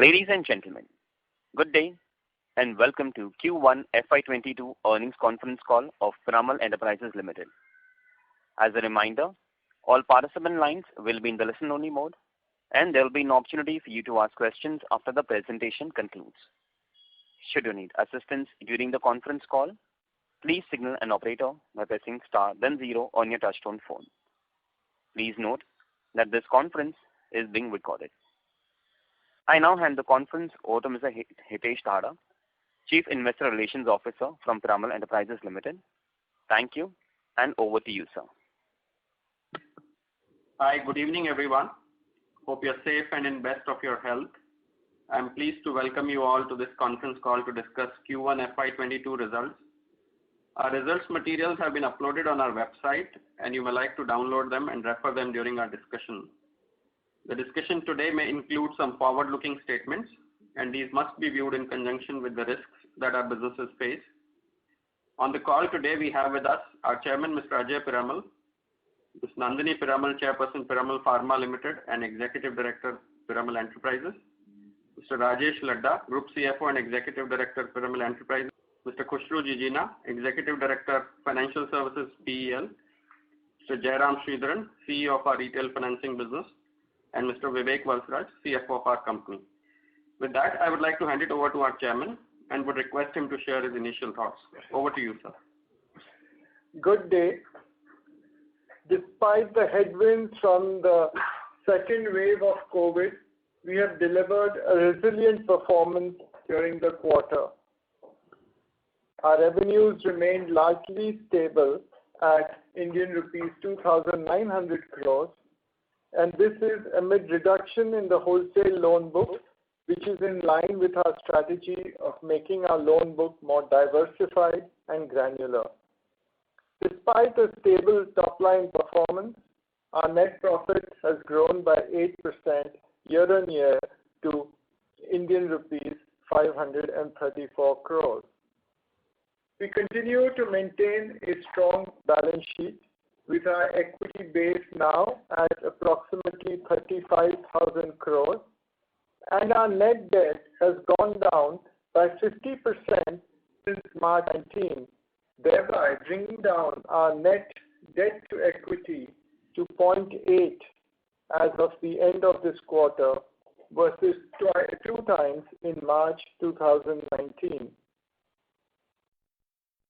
Ladies and gentlemen, good day and welcome to Q1 FY22 earnings conference call of Piramal Enterprises Limited. As a reminder, all participant lines will be in the listen-only mode, and there will be an opportunity for you to ask questions after the presentation concludes. Should you need assistance during the conference call, please signal an operator by pressing star then 0 on your touchtone phone. Please note that this conference is being recorded. I now hand the conference over to Mr. Hitesh Dhaddha, Chief Investor Relations Officer from Piramal Enterprises Limited. Thank you, and over to you, sir. Hi, good evening, everyone. Hope you're safe and in best of your health. I'm pleased to welcome you all to this conference call to discuss Q1 FY22 results. Our results materials have been uploaded on our website, and you may like to download them and refer them during our discussion. The discussion today may include some forward-looking statements, and these must be viewed in conjunction with the risks that our businesses face. On the call today, we have with us our Chairman, Mr. Ajay Piramal, Ms. Nandini Piramal, Chairperson, Piramal Pharma Limited and Executive Director, Piramal Enterprises, Mr. Rajesh Ladda, Group CFO and Executive Director, Piramal Enterprises, Mr. Khushru Jijina, Executive Director, Financial Services, PEL, Mr. Jairam Sridharan, CEO of our Retail Financing Business, and Mr. Vivek Valsaraj, CFO of our company. With that, I would like to hand it over to our chairman and would request him to share his initial thoughts. Over to you, sir. Good day. Despite the headwinds from the second wave of COVID, we have delivered a resilient performance during the quarter. Our revenues remained largely stable at Indian rupees 2,900 crores, and this is amid reduction in the wholesale loan book, which is in line with our strategy of making our loan book more diversified and granular. Despite a stable top-line performance, our net profit has grown by 8% year-on-year to Indian rupees 534 crores. We continue to maintain a strong balance sheet with our equity base now at approximately 35,000 crores, and our net debt has gone down by 50% since March 19, thereby bringing down our net debt to equity to 0.8 as of the end of this quarter versus 2 times in March 2019.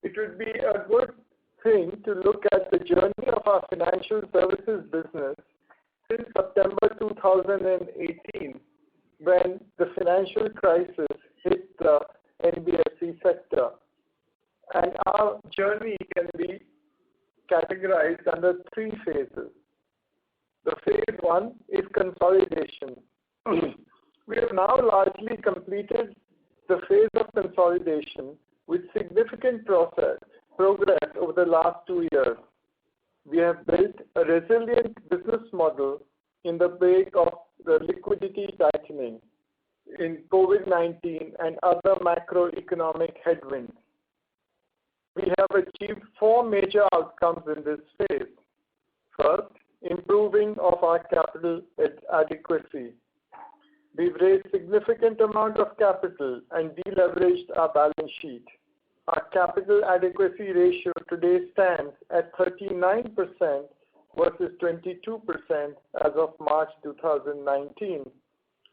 It would be a good thing to look at the journey of our financial services business since September 2018, when the financial crisis hit the NBFC sector. And our journey can be categorized under 3 phases. The phase 1 is consolidation. We have now largely completed the phase of consolidation with significant progress over the last 2 years. We have built a resilient business model in the wake of the liquidity tightening in COVID-19 and other macroeconomic headwinds. We have achieved 4 major outcomes in this phase. First, improving of our capital adequacy. We've raised significant amount of capital and deleveraged our balance sheet. Our capital adequacy ratio today stands at 39% versus 22% as of March 2019,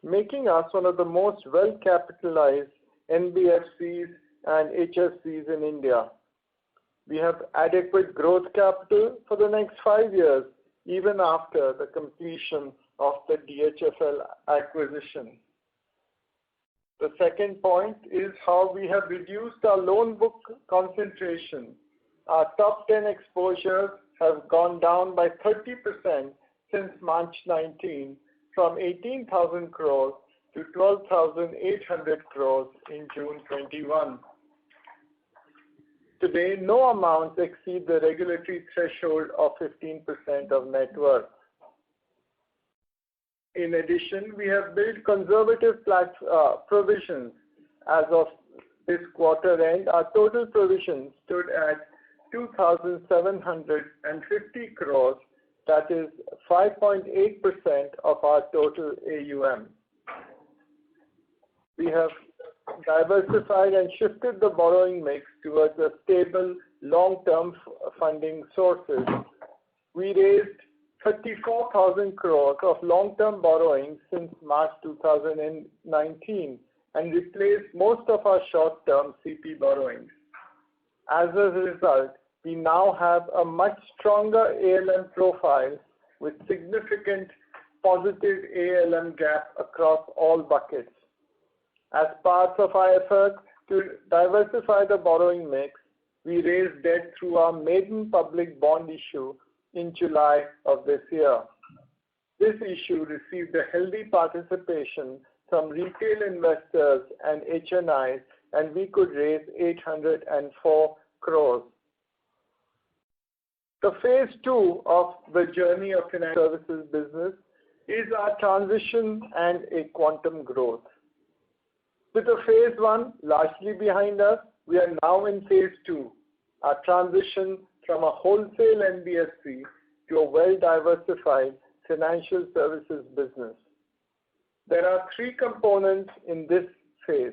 making us one of the most well-capitalized NBFCs and HFCs in India. We have adequate growth capital for the next 5 years, even after the completion of the DHFL acquisition. The second point is how we have reduced our loan book concentration. Our top 10 exposures have gone down by 30% since March 19, from 18,000 crores to 12,800 crores in June 21. Today, no amounts exceed the regulatory threshold of 15% of net worth. In addition, we have built conservative provisions. As of this quarter end, our total provisions stood at 2,750 crores, that is 5.8% of our total AUM. we have diversified and shifted the borrowing mix towards a stable long-term funding sources. We raised 34,000 crores of long-term borrowing since March 2019 and replaced most of our short-term CP borrowings. As a result, we now have a much stronger ALM profile with significant positive ALM gap across all buckets. As part of our effort to diversify the borrowing mix, we raised debt through our maiden public bond issue in July of this year. This issue received a healthy participation from retail investors and HNIs, and we could raise 804 crores. The phase 2 of the journey of financial services business is our transition and a quantum growth. With the phase 1 largely behind us, we are now in phase 2, our transition from a wholesale NBFC to a well-diversified financial services business. There are 3 components in this phase.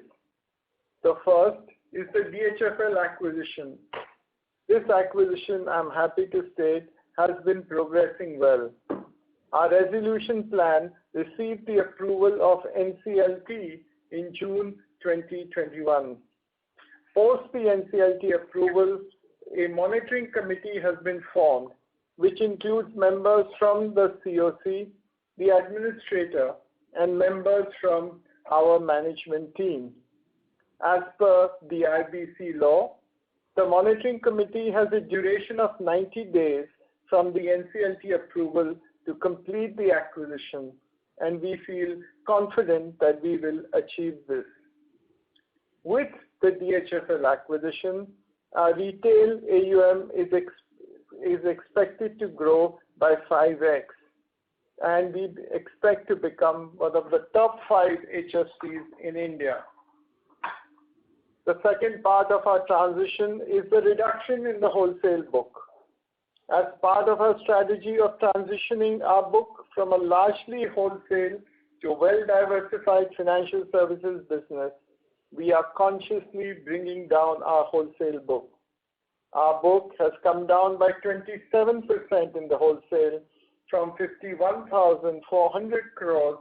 The first is the DHFL acquisition. This acquisition, I'm happy to state, has been progressing well. Our resolution plan received the approval of NCLT in June 2021. Post the NCLT approval, a monitoring committee has been formed, which includes members from the COC, the administrator, and members from our management team. As per the IBC law, the monitoring committee has a duration of 90 days from the NCLT approval to complete the acquisition, and we feel confident that we will achieve this. With the DHFL acquisition, our retail AUM is expected to grow by 5x, and we expect to become one of the top 5 HFCs in India. The second part of our transition is the reduction in the wholesale book. As part of our strategy of transitioning our book from a largely wholesale to a well-diversified financial services business, we are consciously bringing down our wholesale book. Our book has come down by 27% in the wholesale from 51,400 crores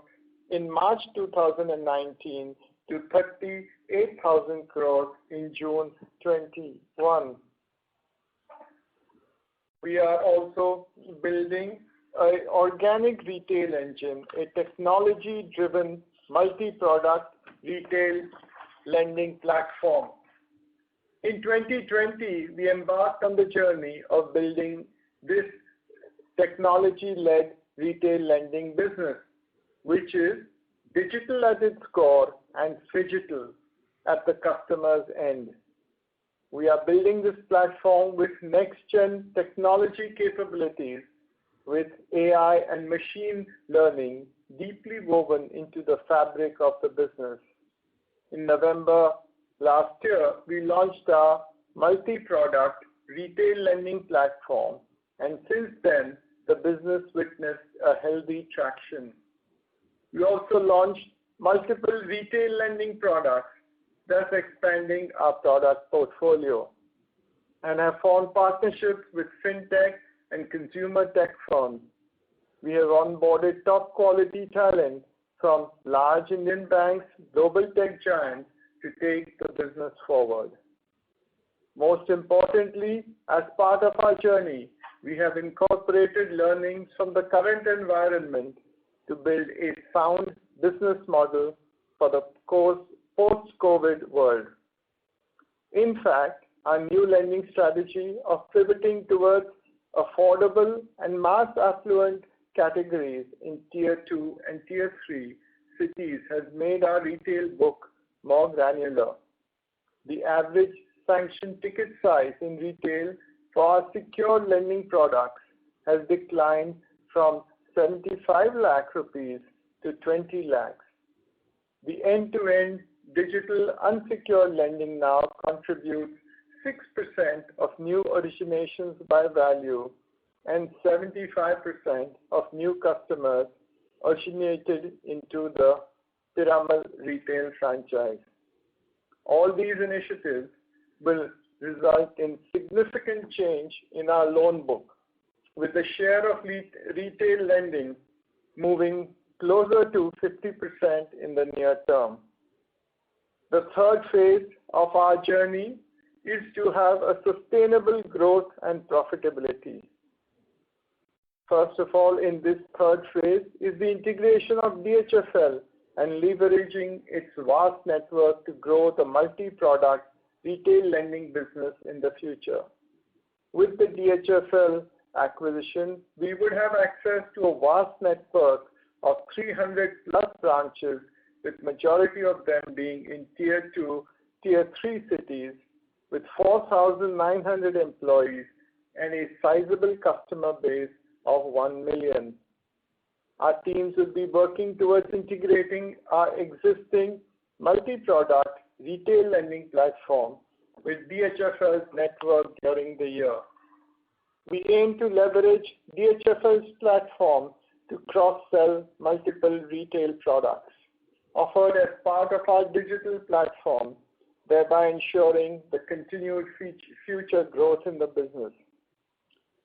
in March 2019 to 38,000 crores in June 21. We are also building an organic retail engine, a technology-driven multi-product retail lending platform. In 2020, we embarked on the journey of building this technology-led retail lending business, which is digital at its core and phygital at the customer's end. We are building this platform with next-gen technology capabilities with AI and machine learning deeply woven into the fabric of the business. In November last year, we launched our multi-product retail lending platform, and since then, the business witnessed a healthy traction. We also launched multiple retail lending products, thus expanding our product portfolio, and have formed partnerships with fintech and consumer tech firms. We have onboarded top quality talent from large Indian banks, global tech giants to take the business forward. Most importantly, as part of our journey, we have incorporated learnings from the current environment to build a sound business model for the post-COVID world. In fact, our new lending strategy of pivoting towards affordable and mass affluent categories in Tier 2 and Tier 3 cities has made our retail book more granular. The average sanctioned ticket size in retail for our secured lending products has declined from 75 lakh rupees to 20 lakhs. The end-to-end digital unsecured lending now contributes 6% of new originations by value and 75% of new customers originated into the Piramal retail franchise. All these initiatives will result in significant change in our loan book, with the share of retail lending moving closer to 50% in the near term. The third phase of our journey is to have a sustainable growth and profitability. First of all, in this third phase is the integration of DHFL and leveraging its vast network to grow the multi-product retail lending business in the future. With the DHFL acquisition, we would have access to a vast network of 300 plus branches, with majority of them being in Tier 2, Tier 3 cities, with 4,900 employees and a sizable customer base of 1 million. Our teams will be working towards integrating our existing multi-product retail lending platform with DHFL's network during the year. We aim to leverage DHFL's platform to cross-sell multiple retail products offered as part of our digital platform, thereby ensuring the continued future growth in the business.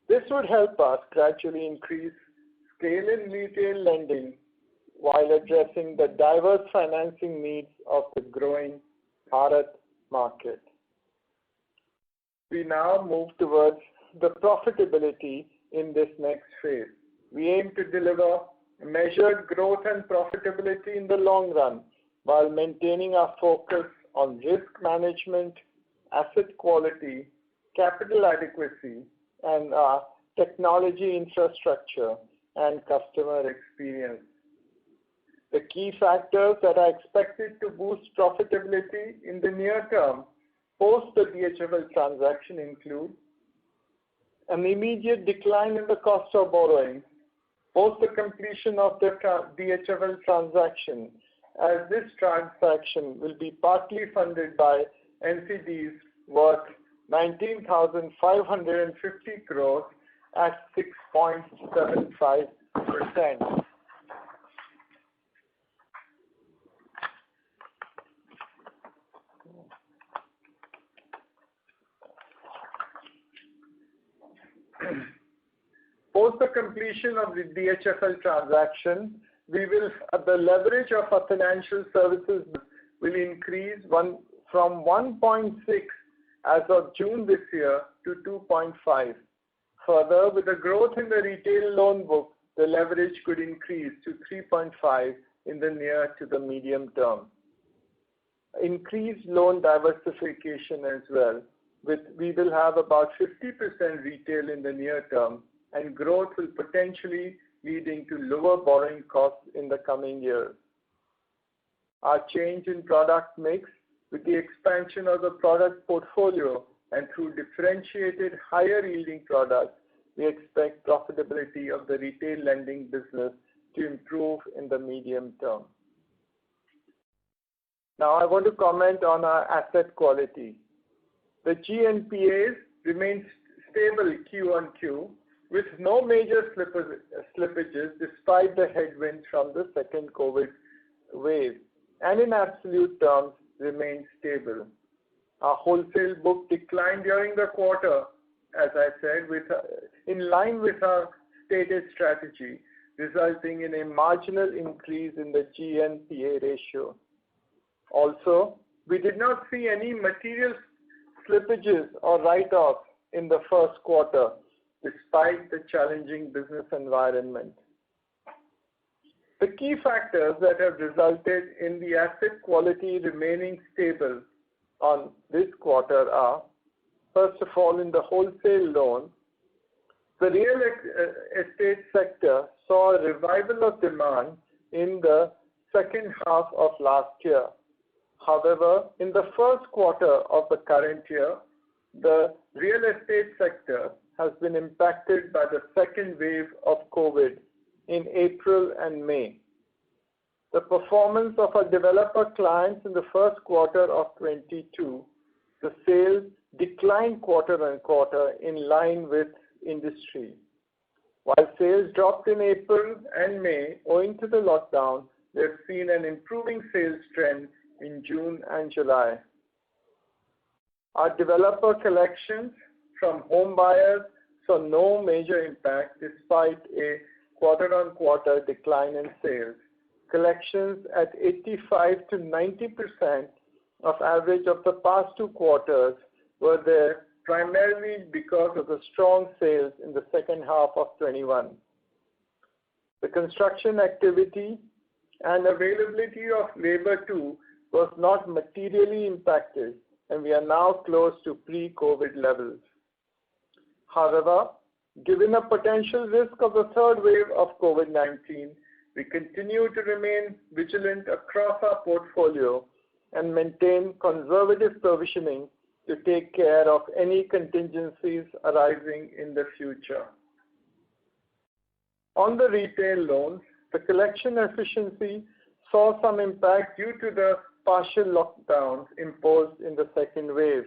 This would help us gradually increase scale in retail lending while addressing the diverse financing needs of the growing Bharat market. We now move towards the profitability in this next phase. We aim to deliver measured growth and profitability in the long run while maintaining our focus on risk management, asset quality, capital adequacy, and our technology infrastructure and customer experience. The key factors that are expected to boost profitability in the near term post the DHFL transaction include an immediate decline in the cost of borrowing post the completion of the DHFL transaction, as this transaction will be partly funded by NCDs worth 19,550 crores at 6.75%. Post the completion of the DHFL transaction, the leverage of our financial services will increase from 1.6 as of June this year to 2.5. Further, with the growth in the retail loan book, the leverage could increase to 3.5 in the near to the medium term. Increased loan diversification as well. We will have about 50% retail in the near term, and growth will potentially leading to lower borrowing costs in the coming years. Our change in product mix with the expansion of the product portfolio and through differentiated higher yielding products, we expect profitability of the retail lending business to improve in the medium term. Now I want to comment on our asset quality. The GNPAs remain stable Q on Q with no major slippages despite the headwinds from the second COVID wave, and in absolute terms remain stable. Our wholesale book declined during the quarter, as I said, in line with our stated strategy, resulting in a marginal increase in the GNPA ratio. Also, we did not see any material slippages or write-offs in the first quarter, despite the challenging business environment. The key factors that have resulted in the asset quality remaining stable on this quarter are, first of all, in the wholesale loan, the real estate sector saw a revival of demand in the second half of last year. However, in the first quarter of the current year, the real estate sector has been impacted by the second wave of COVID in April and May. The performance of our developer clients in the first quarter of 22, the sales declined quarter on quarter in line with industry. While sales dropped in April and May owing to the lockdown, we have seen an improving sales trend in June and July. Our developer collections from home buyers saw no major impact despite a quarter-on-quarter decline in sales. Collections at 85 to 90% of average of the past 2 quarters were there primarily because of the strong sales in the second half of 21. The construction activity and availability of labor too was not materially impacted, and we are now close to pre-COVID levels. However, given a potential risk of the third wave of COVID-19, we continue to remain vigilant across our portfolio and maintain conservative provisioning to take care of any contingencies arising in the future. On the retail loans, the collection efficiency saw some impact due to the partial lockdowns imposed in the second wave.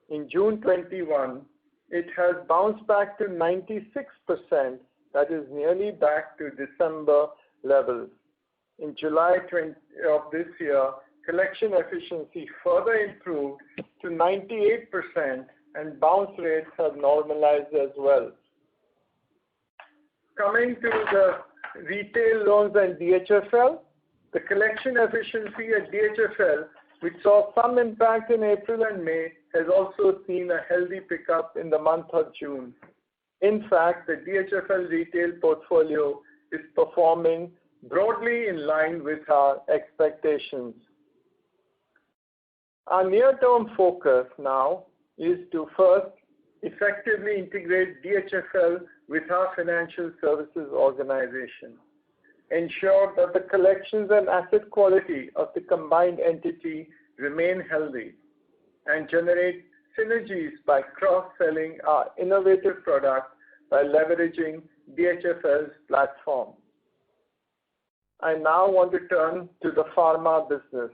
In June 21, it has bounced back to 96%, that is nearly back to December levels. In July of this year, collection efficiency further improved to 98% and bounce rates have normalized as well. Coming to the retail loans and DHFL, the collection efficiency at DHFL, which saw some impact in April and May, has also seen a healthy pickup in the month of June. In fact, the DHFL retail portfolio is performing broadly in line with our expectations. Our near-term focus now is to first effectively integrate DHFL with our financial services organization, ensure that the collections and asset quality of the combined entity remain healthy, and generate synergies by cross-selling our innovative products by leveraging DHFL's platform. I now want to turn to the pharma business.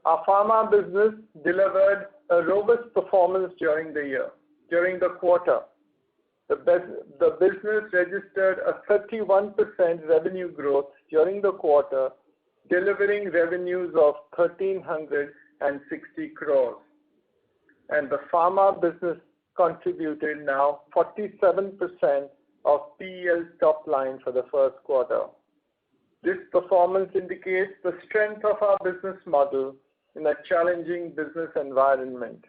Our pharma business delivered a robust performance during the quarter. The business registered a 31% revenue growth during the quarter, delivering revenues of 1,360 crores. And the pharma business contributed now 47% of PEL's top line for the first quarter. This performance indicates the strength of our business model in a challenging business environment.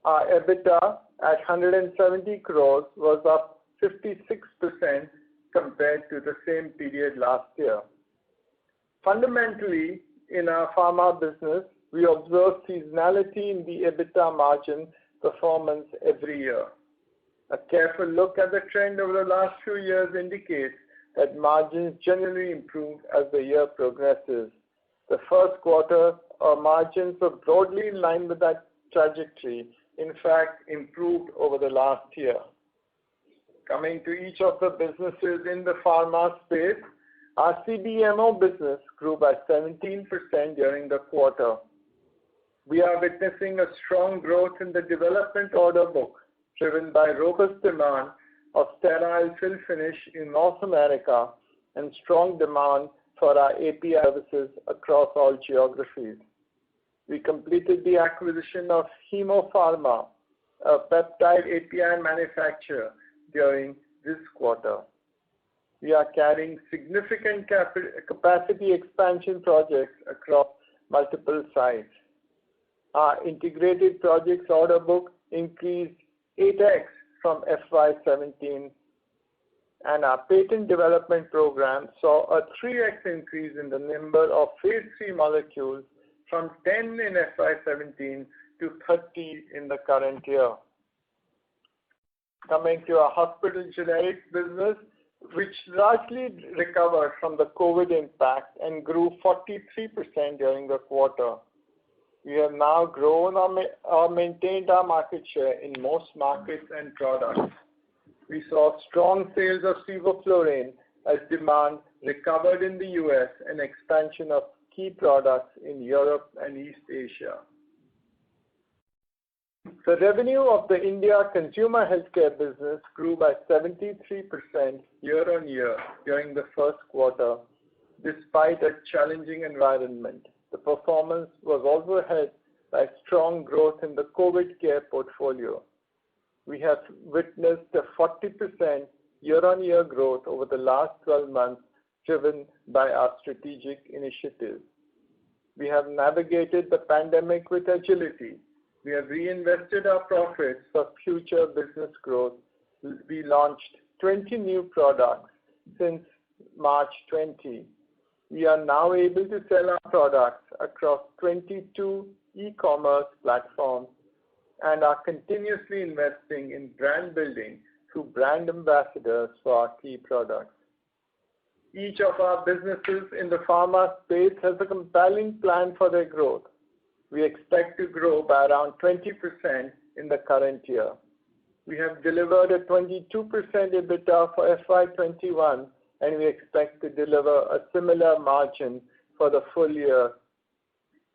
Our EBITDA at 170 crores was up 56% compared to the same period last year. Fundamentally, in our pharma business, we observe seasonality in the EBITDA margin performance every year. A careful look at the trend over the last few years indicates that margins generally improve as the year progresses. The first quarter, our margins were broadly in line with that trajectory, in fact, improved over the last year. Coming to each of the businesses in the pharma space, our CDMO business grew by 17% during the quarter. We are witnessing a strong growth in the development order book, driven by robust demand of sterile fill finish in North America and strong demand for our API services across all geographies. We completed the acquisition of Hemmo Pharma, a peptide API manufacturer, during this quarter. We are carrying significant capacity expansion projects across multiple sites. Our integrated projects order book increased 8x from FY17, and our patent development program saw a 3x increase in the number of phase 3 molecules from 10 in FY17 to 30 in the current year. Coming to our hospital generics business, which largely recovered from the COVID impact and grew 43% during the quarter. We have now grown or maintained our market share in most markets and products. We saw strong sales of sevoflurane as demand recovered in the US and expansion of key products in Europe and East Asia. The revenue of the India consumer healthcare business grew by 73% year-on-year during the first quarter, despite a challenging environment. The performance was also helped by strong growth in the COVID care portfolio. We have witnessed a 40% year-on-year growth over the last 12 months, driven by our strategic initiatives. We have navigated the pandemic with agility. We have reinvested our profits for future business growth. We launched 20 new products since March 20. We are now able to sell our products across 22 e-commerce platforms and are continuously investing in brand building through brand ambassadors for our key products. Each of our businesses in the pharma space has a compelling plan for their growth. We expect to grow by around 20% in the current year. We have delivered a 22% EBITDA for FY21, and we expect to deliver a similar margin for the full year.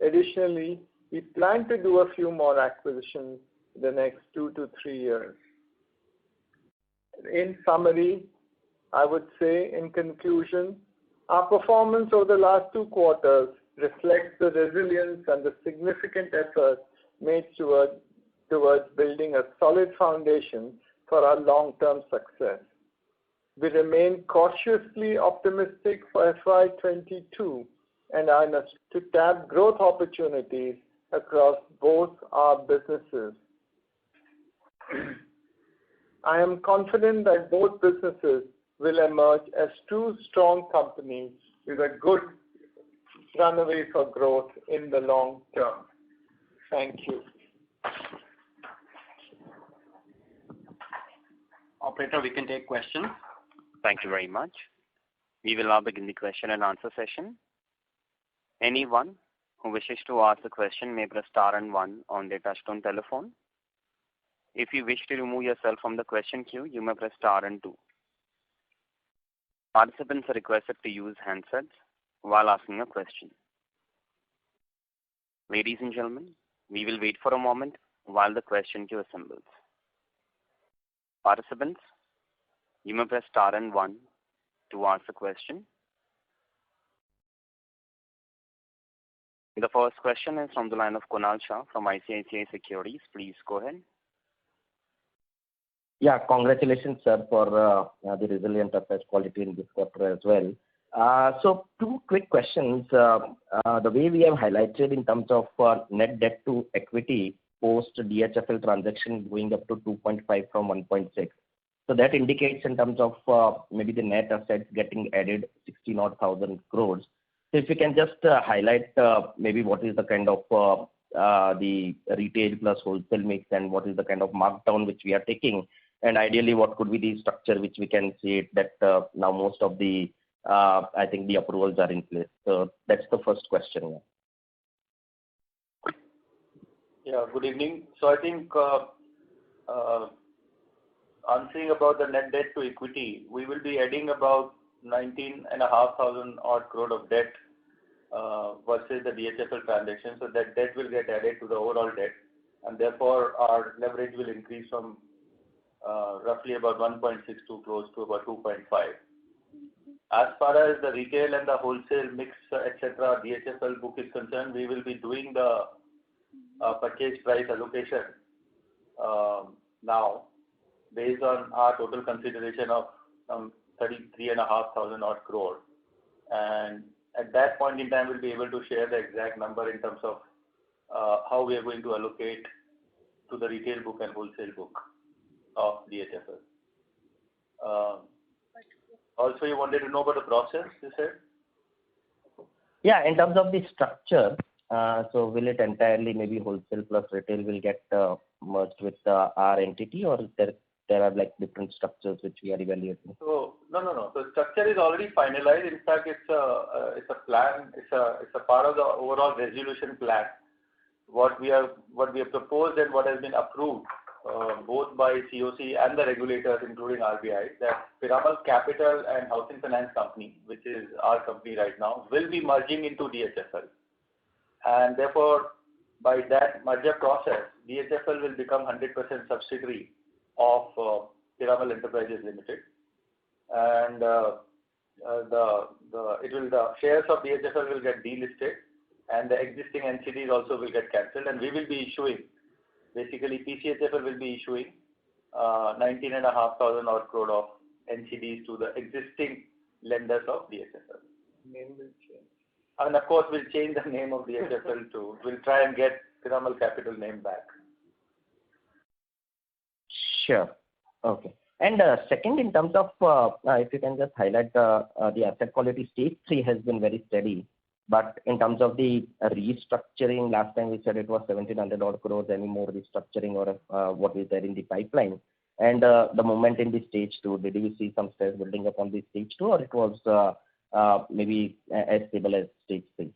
Additionally, we plan to do a few more acquisitions in the next 2 to 3 years. In summary, I would say in conclusion, our performance over the last 2 quarters reflects the resilience and the significant efforts made towards building a solid foundation for our long-term success. We remain cautiously optimistic for FY22 and are to tap growth opportunities across both our businesses. I am confident that both businesses will emerge as 2 strong companies with a good runway for growth in the long term. Thank you. Operator, we can take questions. Thank you very much. We will now begin the question and answer session. Anyone who wishes to ask a question may press star and 1 on their touchtone telephone. If you wish to remove yourself from the question queue, you may press star and 2. Participants are requested to use handsets while asking a question. Ladies and gentlemen, we will wait for a moment while the question queue assembles. Participants, you may press star and 1 to ask a question. The first question is from the line of Kunal Shah from ICICI Securities. Please go ahead. Yeah, congratulations, sir, for the resilient asset quality in this quarter as well. So 2 quick questions. The way we have highlighted in terms of net debt to equity post DHFL transaction going up to 2.5 from 1.6. So that indicates in terms of maybe the net assets getting added 60,000 crores. So if you can just highlight maybe what is the kind of the retail plus wholesale mix and what is the kind of markdown which we are taking, and ideally what could be the structure which we can see that now most of the I think the approvals are in place. So that's the first question. Yeah, good evening. So I think answering about the net debt to equity, we will be adding about 19,500 odd crore of debt versus the DHFL transaction. So that debt will get added to the overall debt, and therefore our leverage will increase from roughly about 1.62 close to about 2.5. As far as the retail and the wholesale mix, etc., DHFL book is concerned, we will be doing the purchase price allocation now based on our total consideration of some 33,500 odd crore. And at that point in time, we'll be able to share the exact number in terms of how we are going to allocate to the retail book and wholesale book of DHFL. Also, you wanted to know about the process, you said? Yeah, in terms of the structure, so will it entirely maybe wholesale plus retail will get merged with our entity, or there are like different structures which we are evaluating? So no. The structure is already finalized. In fact, it's a plan. It's a part of the overall resolution plan. What we have proposed and what has been approved both by COC and the regulators, including RBI, that Piramal Capital and Housing Finance Company, which is our company right now, will be merging into DHFL. And therefore, by that merger process, DHFL will become 100% subsidiary of Piramal Enterprises Limited. And the shares of DHFL will get delisted, and the existing NCDs also will get cancelled, and we will be issuing, basically PCHFL will be issuing 19,500 odd crore of NCDs to the existing lenders of DHFL. Name will change. And of course, we'll change the name of DHFL we'll try and get Piramal Capital name back. Sure. Okay. And second, in terms of, if you can just highlight the asset quality, stage 3 has been very steady. But in terms of the restructuring, last time we said it was 1,700 odd crores, any more restructuring or what is there in the pipeline? And the moment in the stage 2, did you see some stress building up on the stage 2, or it was maybe as stable as stage 3?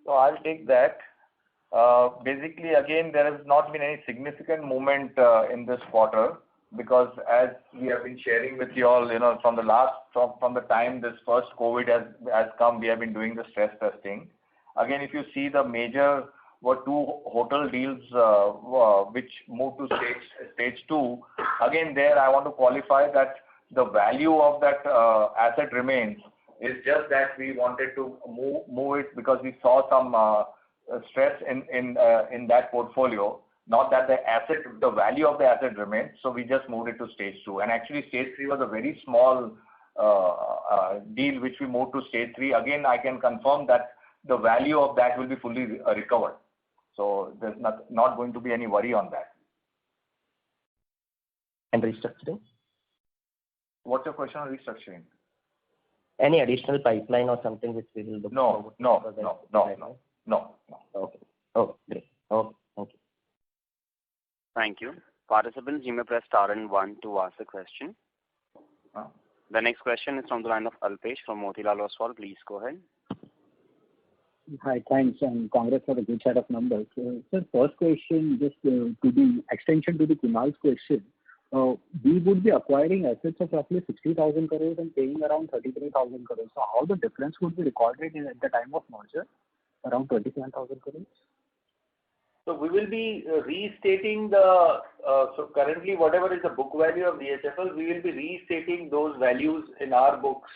So I'll take that. Basically, again, there has not been any significant movement in this quarter, because as we have been sharing with you all, from the time this first COVID has come, we have been doing the stress testing. Again, if you see, the major were 2 hotel deals which moved to stage 2. Again, there I want to qualify that the value of that asset remains. It's just that we wanted to move it because we saw some stress in that portfolio. Not that the value of the asset remains, so we just moved it to stage 2. And actually, stage 3 was a very small deal which we moved to stage 3. Again, I can confirm that the value of that will be fully recovered. So there's not going to be any worry on that. And restructuring? What's your question on restructuring? Any additional pipeline or something which we will look No. Okay. Oh, great. Okay. Thank you. Thank you. Participants, you may press star and 1 to ask a question. The next question is from the line of Alpesh from Motilal Oswal. Please go ahead. Hi, thanks, and congrats for the good set of numbers. Sir, first question, just to the extension to the Kunal's question. We would be acquiring assets of roughly 60,000 crores and paying around 33,000 crores. So how the difference would be recorded at the time of merger? Around 27,000 crores? So we will be restating so currently whatever is the book value of DHFL, we will be restating those values in our books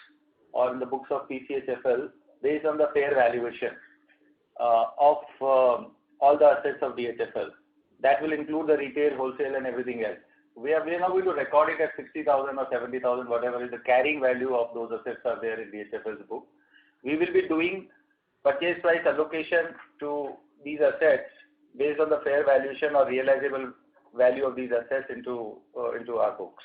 or in the books of PCHFL based on the fair valuation of all the assets of DHFL. That will include the retail, wholesale and everything else. We are not going to record it at 60,000 or 70,000, whatever is the carrying value of those assets are there in DHFL's book. We will be doing purchase price allocation to these assets based on the fair valuation or realizable value of these assets into our books.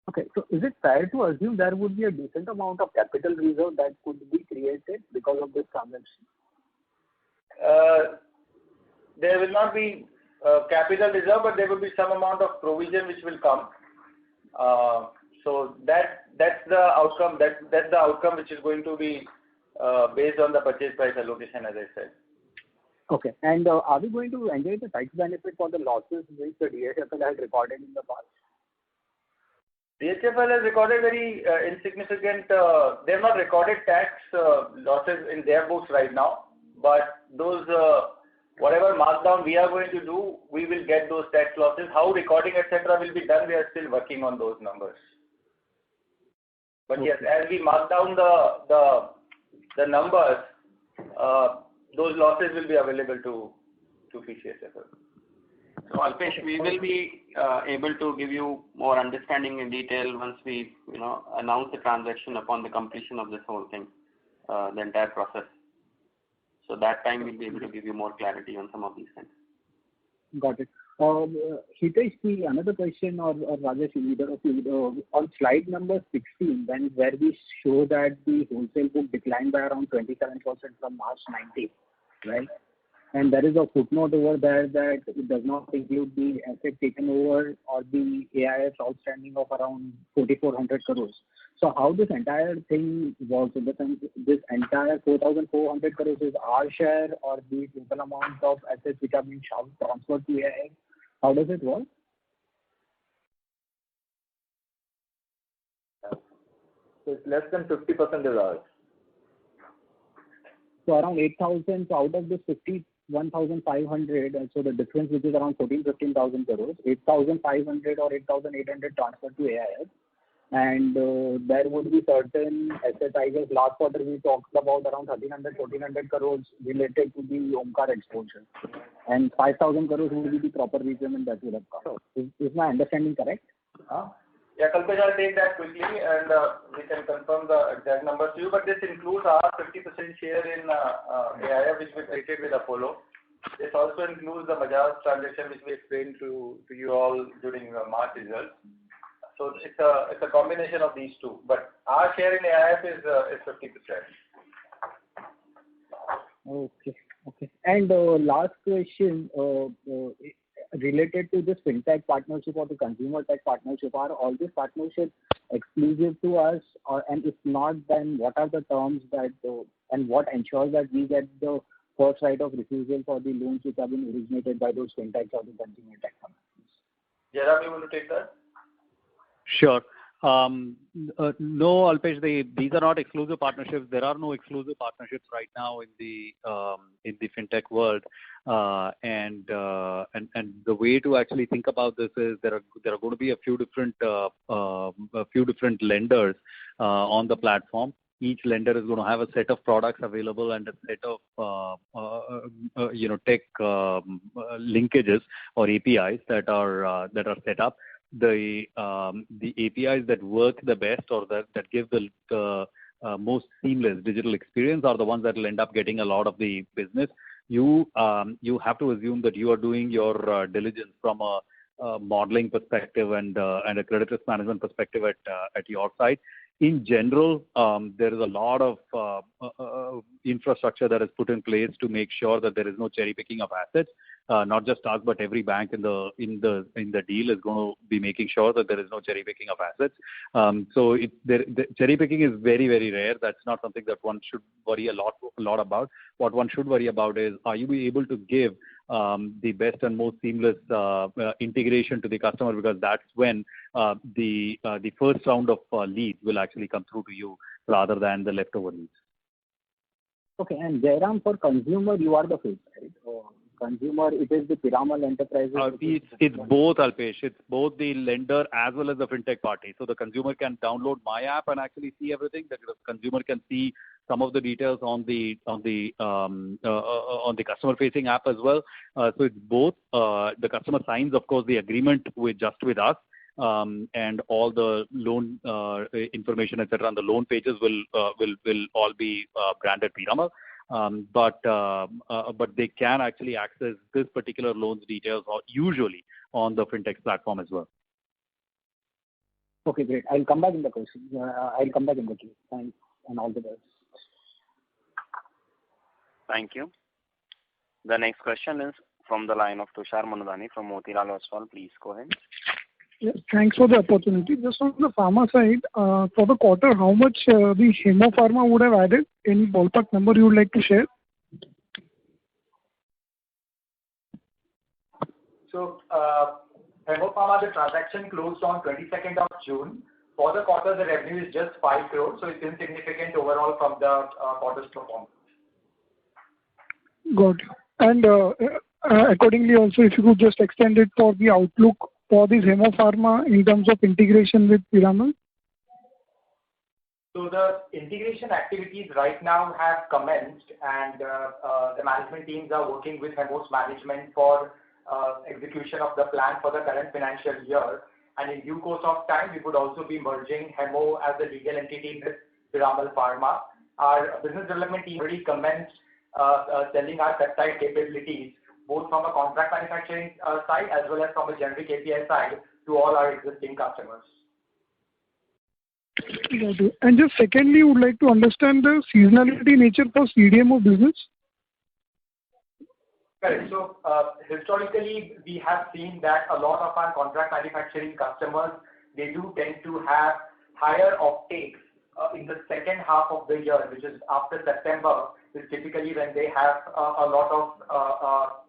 Okay, so is it fair to assume there would be a decent amount of capital reserve that could be created because of this transaction? There will not be capital reserve, but there will be some amount of provision which will come. So that's the outcome. That's the outcome which is going to be based on the purchase price allocation, as I said. Okay, and are we going to enjoy the tax benefit for the losses which the DHFL has recorded in the past? DHFL has recorded very insignificant. They have not recorded tax losses in their books right now, but those whatever markdown we are going to do, we will get those tax losses. How recording etc. will be done, we are still working on those numbers. But yes, as we mark down the numbers, those losses will be available to PCHFL. So Alpesh, we will be able to give you more understanding in detail once we announce the transaction upon the completion of this whole thing, the entire process. So that time we'll be able to give you more clarity on some of these things. Got it. Hitesh, another question, or Rajesh, either of you, on slide number 16, where we show that the wholesale book declined by around 27% from March 19, right? And there is a footnote over there that it does not include the asset taken over or the AIF outstanding of around 4,400 crores. So how this entire thing works, in the sense this entire 4,400 crores is our share or the total amount of assets which are being transferred to AIF? How does it work? So it's less than 50% is ours. So around 8,000, so out of this 51,500, so the difference which is around 15,000 crores, 8,500 or 8,800 transferred to AIF, and there would be certain asset sizes. Last quarter we talked about around 1,300-1,400 crores related to the Omkar exposure, and 5,000 crores would be the proper repayment that would have come. Is my understanding correct? Yeah, Kalpesh, I'll take that quickly and we can confirm the exact numbers to you. But this includes our 50% share in AIF, which we created with Apollo. This also includes the Bajaj transaction, which we explained to you all during the March results. So it's a combination of these two. But our share in AIF is 50%. Okay. And last question related to this fintech partnership or the consumer tech partnership. Are all these partnerships exclusive to us, and if not, then what are the terms that and what ensures that we get the first right of refusal for the loans which have been originated by those fintechs or the consumer tech companies? Jairam, you want to take that? Sure. No, Alpesh, these are not exclusive partnerships. There are no exclusive partnerships right now in the fintech world. And the way to actually think about this is there are going to be a few different lenders on the platform. Each lender is going to have a set of products available and a set of tech linkages or APIs that are set up. The APIs that work the best or that give the most seamless digital experience are the ones that will end up getting a lot of the business. You have to assume that you are doing your diligence from a modeling perspective and a credit risk management perspective at your side. In general, there is a lot of infrastructure that is put in place to make sure that there is no cherry picking of assets. Not just us, but every bank in the deal is going to be making sure that there is no cherry picking of assets. So the cherry picking is very, very rare. That's not something that one should worry a lot about. What one should worry about is, are you able to give the best and most seamless integration to the customer, because that's when the first round of leads will actually come through to you rather than the leftover leads. Okay, and Jairam, for consumer, you are the face, right? Consumer, it is the Piramal Enterprises. It's both, Alpesh. It's both the lender as well as the fintech party. So the consumer can download my app and actually see everything. The consumer can see some of the details on the customer-facing app as well. So it's both. The customer signs, of course, the agreement with us, and all the loan information, etc., on the loan pages will all be branded Piramal. But they can actually access this particular loan's details or usually on the fintech platform as well. Okay, great. I'll come back in the question. I'll come back in the queue. Thanks and all the best. Thank you. The next question is from the line of Tushar Manudhane from Motilal Oswal. Please go ahead. Yes, thanks for the opportunity. Just on the pharma side, for the quarter, how much the Hemmo Pharma would have added? Any ballpark number you would like to share? So, Hemmo Pharma, the transaction closed on 22nd of June. For the quarter, the revenue is just 5 crores, so it's insignificant overall from the quarter's performance. Got it. And accordingly, also, if you could just extend it for the outlook for this Hemmo Pharma in terms of integration with Piramal? So the integration activities right now have commenced, and the management teams are working with Hemmo's management for execution of the plan for the current financial year. And in due course of time, we would also be merging Hemmo as a legal entity with Piramal Pharma. Our business development team already commenced selling our peptide capabilities, both from a contract manufacturing side as well as from a generic API side, to all our existing customers. Got it. And just secondly, would like to understand the seasonality nature for CDMO business. Correct. So historically, we have seen that a lot of our contract manufacturing customers, they do tend to have higher offtakes in the second half of the year, which is after September, is typically when they have a lot of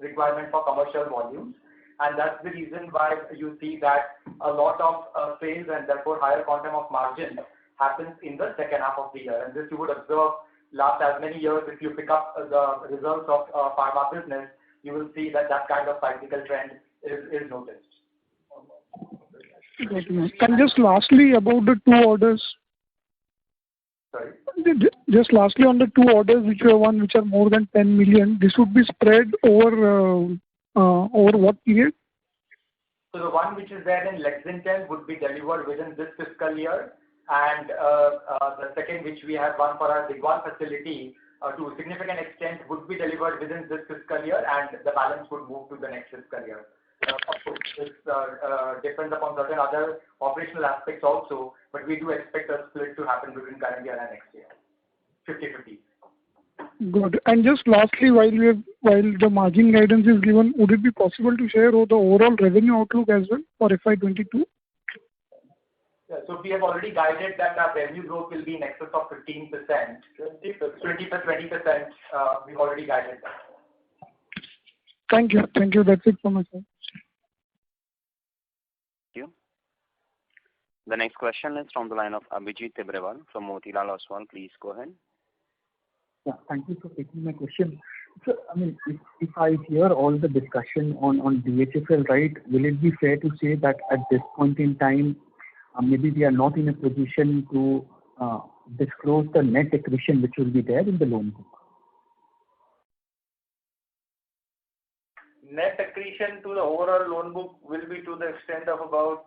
requirement for commercial volumes. And that's the reason why you see that a lot of sales and therefore higher quantum of margin happens in the second half of the year. And this you would observe last as many years. If you pick up the results of pharma business, you will see that kind of cyclical trend is noticed. Got it, ma'am. And just lastly, about the two orders. Sorry? Just lastly, on the two orders which you have won, which are more than 10 million, this would be spread over what period? So the one which is there in Lexington would be delivered within this fiscal year, and the second, which we have won for our Digwal facility, to a significant extent would be delivered within this fiscal year, and the balance would move to the next fiscal year. Of course, this depends upon certain other operational aspects also, but we do expect a split to happen between current year and next year, 50-50. Good. And just lastly, while the margin guidance is given, would it be possible to share the overall revenue outlook as well for FY22? Yeah, so we have already guided that our revenue growth will be in excess of 15%. 20%. We've already guided that. Thank you. That's it from my side. Thank you. The next question is from the line of Abhijit Tibrewal from Motilal Oswal. Please go ahead. Yeah, thank you for taking my question. So, I mean, if I hear all the discussion on DHFL, right, will it be fair to say that at this point in time, maybe we are not in a position to disclose the net accretion which will be there in the loan book? Net accretion to the overall loan book will be to the extent of about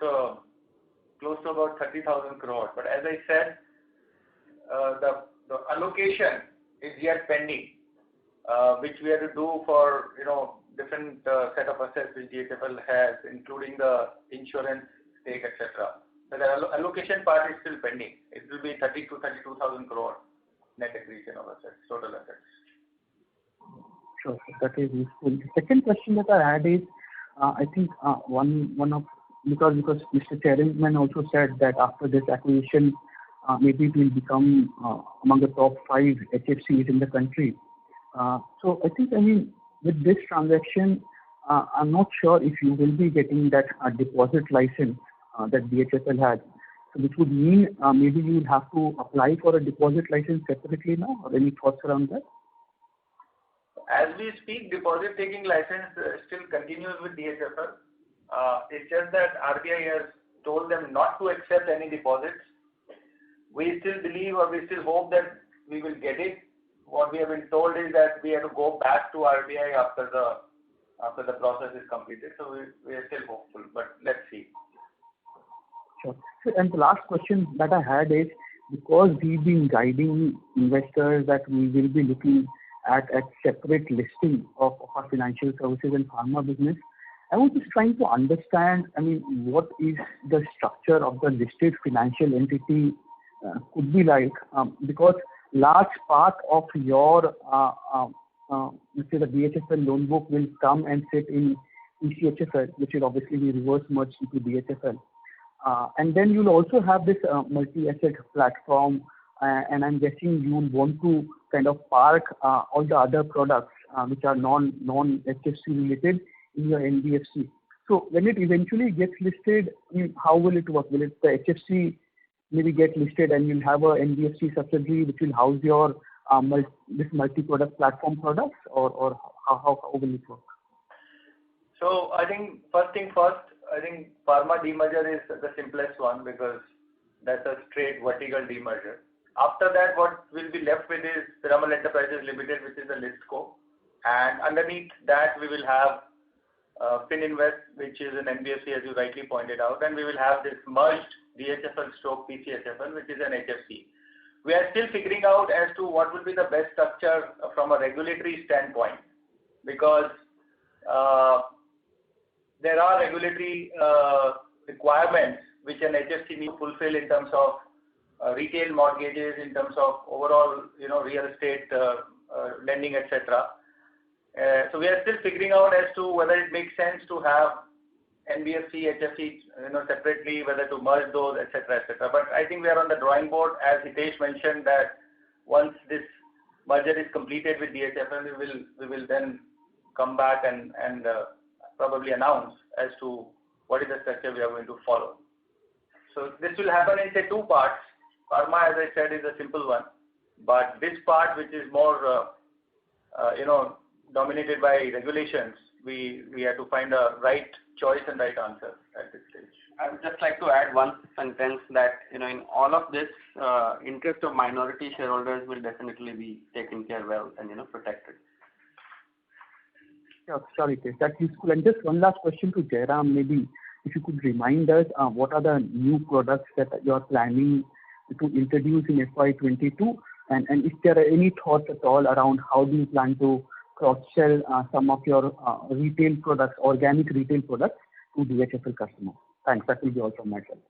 close to about 30,000 crore. But as I said, the allocation is yet pending, which we have to do for different set of assets which DHFL has, including the insurance stake, etc. So the allocation part is still pending. It will be 30 to 32,000 crore net accretion of assets, total assets. Sure, that is useful. The second question that I had is, I think one of because Mr. Chairman also said that after this acquisition, maybe it will become among the top 5 HFCs in the country. So I think, with this transaction, I'm not sure if you will be getting that deposit license that DHFL has. So which would mean maybe you will have to apply for a deposit license separately now, or any thoughts around that? As we speak, deposit taking license still continues with DHFL. It's just that RBI has told them not to accept any deposits. We still believe, or we still hope that we will get it. What we have been told is that we have to go back to RBI after the process is completed. So we are still hopeful, but let's see. Sure. And the last question that I had is, because we've been guiding investors that we will be looking at separate listing of our financial services and pharma business, I was just trying to understand, what is the structure of the listed financial entity could be like, because large part of your, let's say the DHFL loan book will come and sit in ECHFL, which will obviously be reverse merged into DHFL. And then you'll also have this multi-asset platform, and I'm guessing you want to kind of park all the other products which are non-HFC related in your NBFC. So when it eventually gets listed, how will it work? Will the HFC maybe get listed and you'll have a NBFC subsidiary which will house your this multi-product platform products, or how will it work? So I think first thing first, I think pharma demerger is the simplest one because that's a straight vertical demerger. After that, what we'll be left with is Piramal Enterprises Limited, which is a listco, and underneath that we will have Fininvest, which is an NBFC, as you rightly pointed out, and we will have this merged DHFL stroke PCHFL, which is an HFC. We are still figuring out as to what will be the best structure from a regulatory standpoint, because there are regulatory requirements which an HFC needs to fulfill in terms of retail mortgages, in terms of overall, real estate lending, etc. So we are still figuring out as to whether it makes sense to have NBFC, HFC, separately, whether to merge those, etc., etc. But I think we are on the drawing board, as Hitesh mentioned, that once this merger is completed with DHFL, we will then come back and probably announce as to what is the structure we are going to follow. So this will happen in, say, 2 parts. Pharma, as I said, is a simple one, but this part, which is more, dominated by regulations, we have to find a right choice and right answer at this stage. I would just like to add one sentence that, in all of this, interest of minority shareholders will definitely be taken care well and, protected. Sorry, that's useful. And just one last question to Jairam, maybe if you could remind us what are the new products that you are planning to introduce in FY22, and if there are any thoughts at all around how do you plan to cross-sell some of your retail products, organic retail products to DHFL customers. Thanks. That will be all from my side.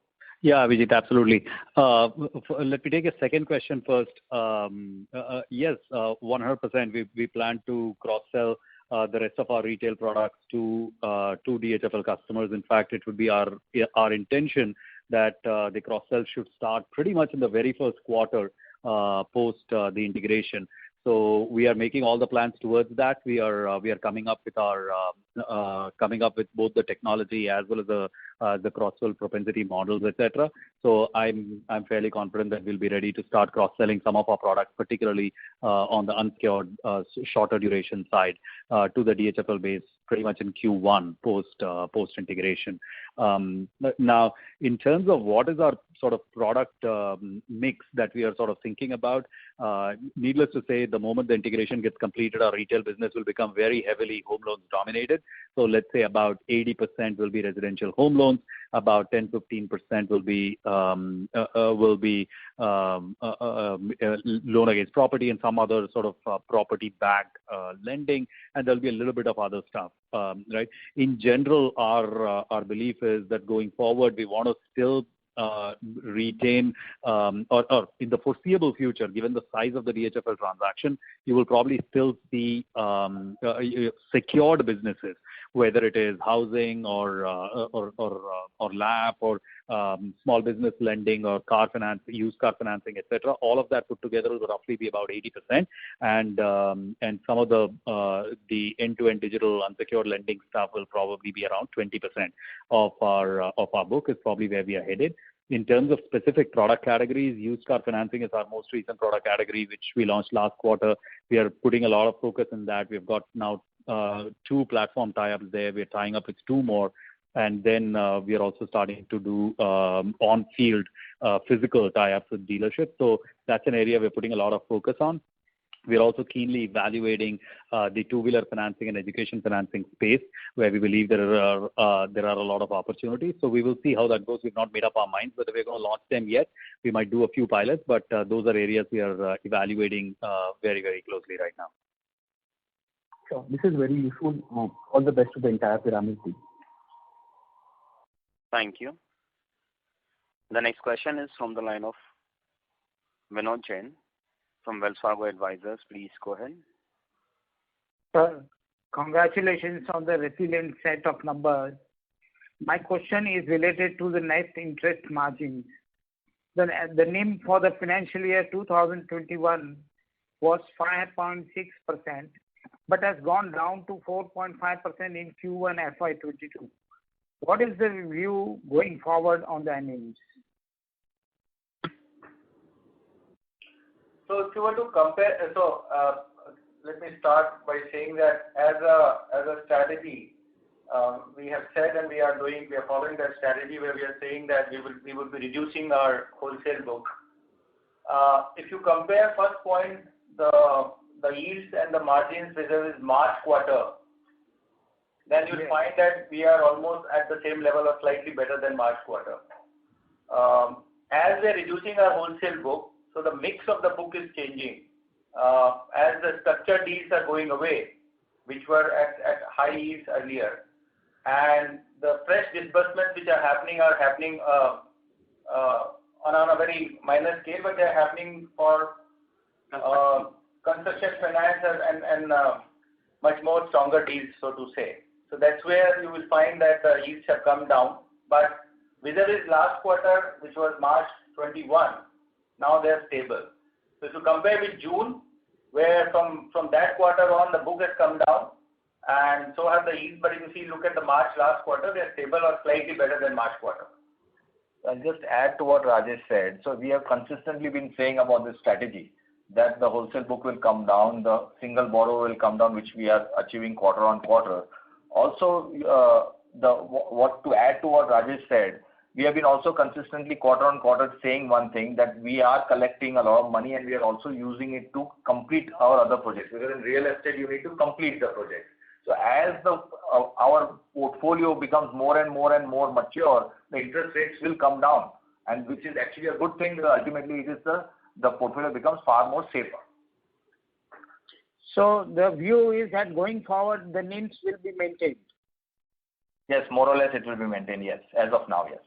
Yeah, Abhijit, absolutely. Let me take a second question first. Yes, 100%. We plan to cross-sell the rest of our retail products to DHFL customers. In fact, it would be our intention that the cross-sell should start pretty much in the very first quarter post the integration. So we are making all the plans towards that. We are coming up with both the technology as well as the cross-sell propensity models, etc. So I'm fairly confident that we'll be ready to start cross-selling some of our products, particularly on the unsecured shorter duration side, to the DHFL base pretty much in Q1 post integration. Now, in terms of what is our sort of product mix that we are sort of thinking about, needless to say, the moment the integration gets completed, our retail business will become very heavily home loans dominated. So let's say about 80% will be residential home loans, about 10-15% will be loan against property and some other sort of property-backed lending, and there'll be a little bit of other stuff, right? In general, our belief is that going forward, we want to still retain or in the foreseeable future, given the size of the DHFL transaction, you will probably still see secured businesses, whether it is housing or LAP or small business lending or car finance, used car financing, etc. All of that put together will roughly be about 80%, and some of the end-to-end digital unsecured lending stuff will probably be around 20% of our book is probably where we are headed. In terms of specific product categories, used car financing is our most recent product category, which we launched last quarter. We are putting a lot of focus in that. We've got now 2 platform tie-ups there. We're tying up with 2 more. And then we are also starting to do on-field physical tie-ups with dealerships. So that's an area we're putting a lot of focus on. We're also keenly evaluating the two-wheeler financing and education financing space, where we believe there are a lot of opportunities. So we will see how that goes. We've not made up our minds whether we're going to launch them yet. We might do a few pilots, but those are areas we are evaluating very, very closely right now. Sure. This is very useful. All the best to the entire Piramal team. Thank you. The next question is from the line of Vinod Jain from Wells Fargo Advisors. Please go ahead. Sir, congratulations on the resilient set of numbers. My question is related to the net interest margins. The NIM for the financial year 2021 was 5.6%, but has gone down to 4.5% in Q1 FY22. What is the view going forward on the NIMs? So if you were to compare, let me start by saying that as a strategy, we have said and we are following that strategy where we are saying that we will be reducing our wholesale book. If you compare first point, the yields and the margins vis-a-vis March quarter, then you'll find that we are almost at the same level or slightly better than March quarter. As we are reducing our wholesale book, so the mix of the book is changing. As the structured deals are going away, which were at high yields earlier, and the fresh disbursements which are happening on a very minor scale, but they are happening for construction finance and much more stronger deals, so to say. So that's where you will find that the yields have come down. But vis-a-vis last quarter, which was March 21, now they are stable. So if you compare with June, where from that quarter on the book has come down, and so have the yields, but if you look at the March last quarter, they are stable or slightly better than March quarter. I'll just add to what Rajesh said. So we have consistently been saying about this strategy that the wholesale book will come down, the single borrower will come down, which we are achieving quarter on quarter. Also, what to add to what Rajesh said, we have been also consistently quarter on quarter saying one thing, that we are collecting a lot of money and we are also using it to complete our other projects. Because in real estate, you need to complete the project. So as our portfolio becomes more and more mature, the interest rates will come down, and which is actually a good thing. Ultimately, it is the portfolio becomes far more safer. So the view is that going forward, the NIMs will be maintained. Yes, more or less it will be maintained. Yes, as of now, yes.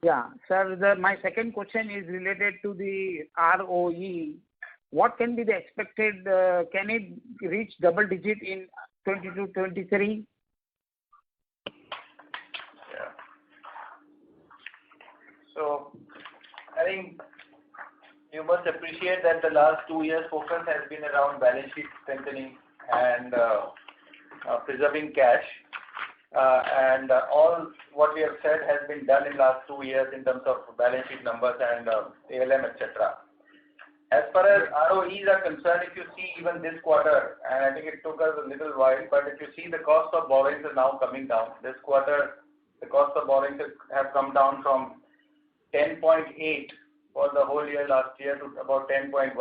Yeah, sir. My second question is related to the ROE. What can be the expected? Can it reach double digit in 22-23? Yeah. So I think you must appreciate that the last 2 years focus has been around balance sheet strengthening and preserving cash. And all what we have said has been done in last 2 years in terms of balance sheet numbers and ALM, etc. As far as ROEs are concerned, if you see even this quarter, and I think it took us a little while, but if you see the cost of borrowings is now coming down. This quarter, the cost of borrowings have come down from 10.8 for the whole year last year to about 10.1%.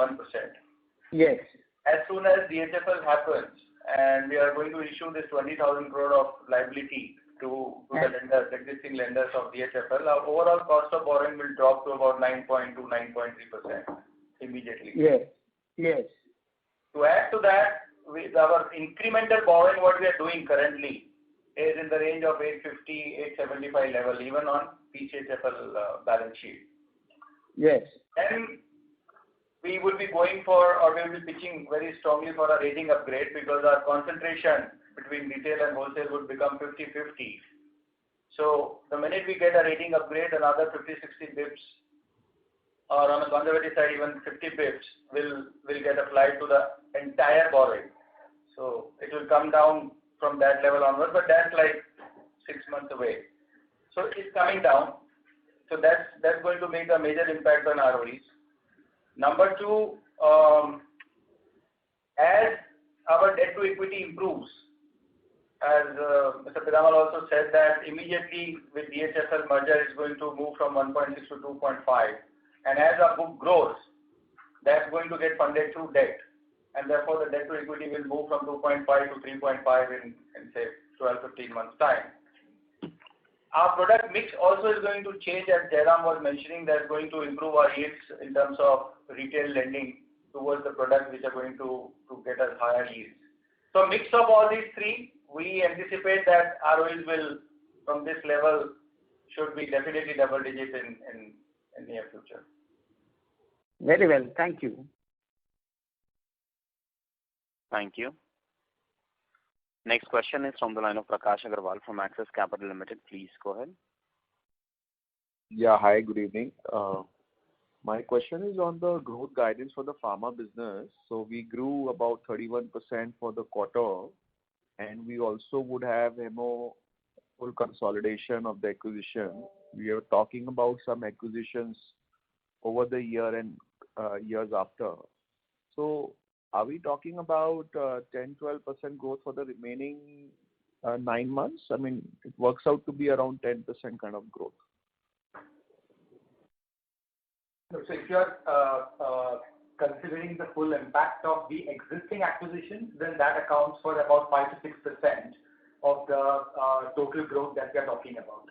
Yes. As soon as DHFL happens, and we are going to issue this 20,000 crore of liability to the lenders, existing lenders of DHFL, our overall cost of borrowing will drop to about 9.2, 9.3% immediately. Yes. Yes. To add to that, with our incremental borrowing, what we are doing currently is in the range of 850, 875 level, even on PCHFL balance sheet. Yes. Then we will be going for, or we will be pitching very strongly for a rating upgrade, because our concentration between retail and wholesale would become 50-50. So the minute we get a rating upgrade, another 50-60 bips, or on a conservative side, even 50 bips will get applied to the entire borrowing. So it will come down from that level onwards, but that's like 6 months away. So it's coming down. So that's going to make a major impact on ROEs. Number two, as our debt to equity improves, as Mr. Piramal also said, that immediately with DHFL merger is going to move from 1.6 to 2.5, and as our book grows, that's going to get funded through debt, and therefore the debt to equity will move from 2.5 to 3.5 in say 12-15 months time. Our product mix also is going to change, as Jairam was mentioning. That's going to improve our yields in terms of retail lending towards the products which are going to get us higher yields. So mix of all these three, we anticipate that ROEs will, from this level, should be definitely double digit in near future. Very well. Thank you. Thank you. Next question is from the line of Prakash Agarwal from Axis Capital Limited. Please go ahead. Yeah, hi, good evening. My question is on the growth guidance for the pharma business. So we grew about 31% for the quarter, and we also would have Hemmo full consolidation of the acquisition. We are talking about some acquisitions over the year and years after. So are we talking about 10-12% growth for the remaining 9 months? I mean, it works out to be around 10% kind of growth. So if you are considering the full impact of the existing acquisitions, then that accounts for about 5 to 6% of the total growth that we are talking about.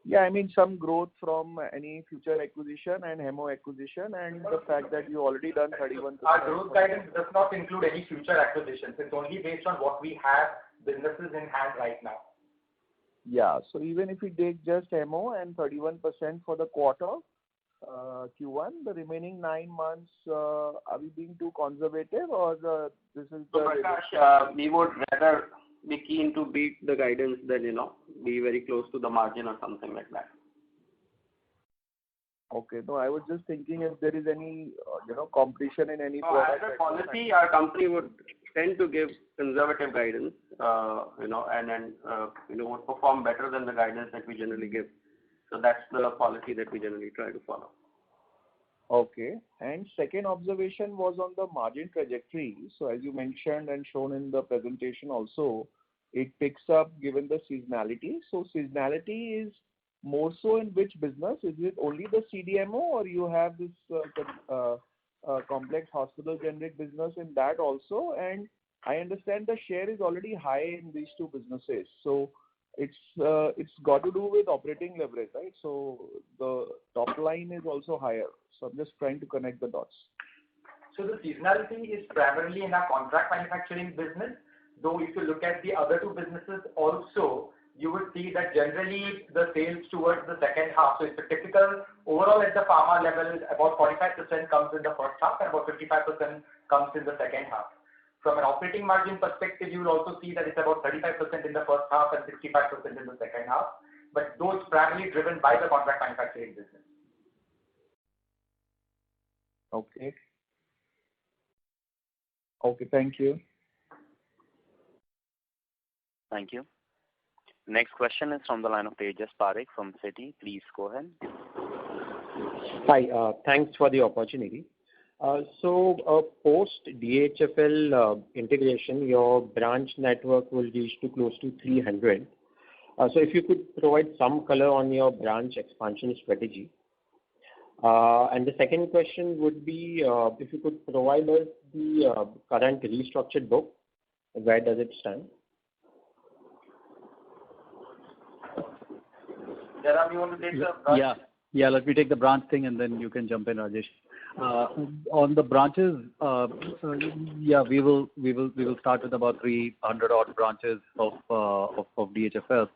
Yeah, I mean some growth from any future acquisition and Hemmo acquisition, and the fact that you already done 31%. Our growth guidance does not include any future acquisitions. It's only based on what we have businesses in hand right now. Yeah, so even if we take just Hemmo and 31% for the quarter, Q1, the remaining 9 months, are we being too conservative, or this is the... So Prakash, we would rather be keen to beat the guidance than, be very close to the margin or something like that. Okay, no, I was just thinking if there is any, competition in any product. As a policy, our company would tend to give conservative guidance, and then, would perform better than the guidance that we generally give. So that's the policy that we generally try to follow. Okay. And second observation was on the margin trajectory. So as you mentioned and shown in the presentation also, it picks up given the seasonality. So seasonality is more so in which business? Is it only the CDMO, or you have this complex hospital generic business in that also? And I understand the share is already high in these two businesses. So it's got to do with operating leverage, right? So the top line is also higher. So I'm just trying to connect the dots. So the seasonality is primarily in our contract manufacturing business. Though if you look at the other two businesses also, you would see that generally the sales towards the second half. So it's a typical overall at the pharma level, about 45% comes in the first half and about 55% comes in the second half. From an operating margin perspective, you will also see that it's about 35% in the first half and 65% in the second half. But those primarily driven by the contract manufacturing business. Okay. Okay, thank you. Thank you. Next question is from the line of Tejas Parekh from Citi. Please go ahead. Hi, thanks for the opportunity. Post DHFL integration, your branch network will reach to close to 300. So if you could provide some color on your branch expansion strategy. And the second question would be if you could provide us the current restructured book. Where does it stand? Jairam, you want to take the branch? Yeah, let me take the branch thing and then you can jump in, Rajesh. On the branches, we will start with about 300 odd branches of DHFL